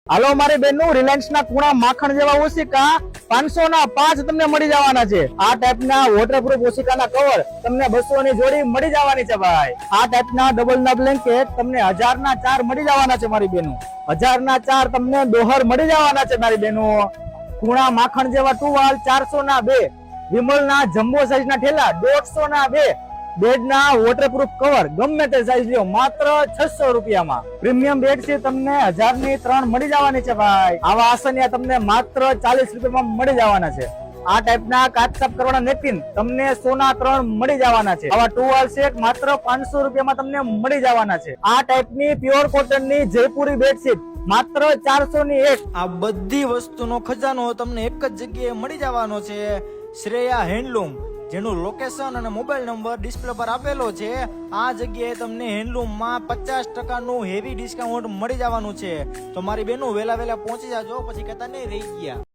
હાલો મારી બેન નું રિલાયન્સ ના કુણા માખણ જેવા ઓશિકા 500 ના 5 તમને મળી જવાના છે। આ ટાઈપ ના વોટરપ્રૂફ ઓશિકા ના કવર તમને 200 ની જોડી મળી જવાની છે ભાઈ। આ ટાઈપ ના ડબલ ના બ્લેન્કેટ તમને 1000 ના 4 મળી જવાના છે મારી બેનો। 1000 ના 4 તમને દોહર મળી જવાના છે મારી બેનો। કુણા માખણ જેવા ટુવાલ 400 ના 2। વિમલ ના જમ્બો સાઈઝ ના ઠેલા 150 ના 2। બેડ ના વોટરપ્રૂફ કવર ગમે તે સાઈઝ લ્યો માત્ર 600 રૂપિયામાં। પ્રીમિયમ બેડશીટ તમને 1000 ની 3 મળી જવાની છે ભાઈ। આવા આસનિયા તમને માત્ર 40 રૂપિયામાં મળી જવાના છે। આ ટાઈપ ના કાચ સાફ કરવાના નેપકિન તમને 100 ના 3 મળી જવાના છે। આવા ટુવાલ સેટ માત્ર 500 રૂપિયામાં તમને મળી જવાના છે। આ ટાઈપ ની પ્યોર કોટન ની જયપુરી બેડશીટ માત્ર 400 ની 1। આ બધી વસ્તુનો ખજાનો તમને એક જ જગ્યાએ મળી જવાનો છે, શ્રેયા હેન્ડલૂમ, જેનું લોકેશન અને મોબાઈલ નંબર ડિસ્પ્લે પર આપેલો છે। આ જગ્યાએ તમને હેન્ડલૂમમાં 50% નું હેવી ડિસ્કાઉન્ટ મળી જવાનું છે। તો મારી બેનો વેલા પહોંચી જાજો, પછી કહેતા નહીં રહી ગયા।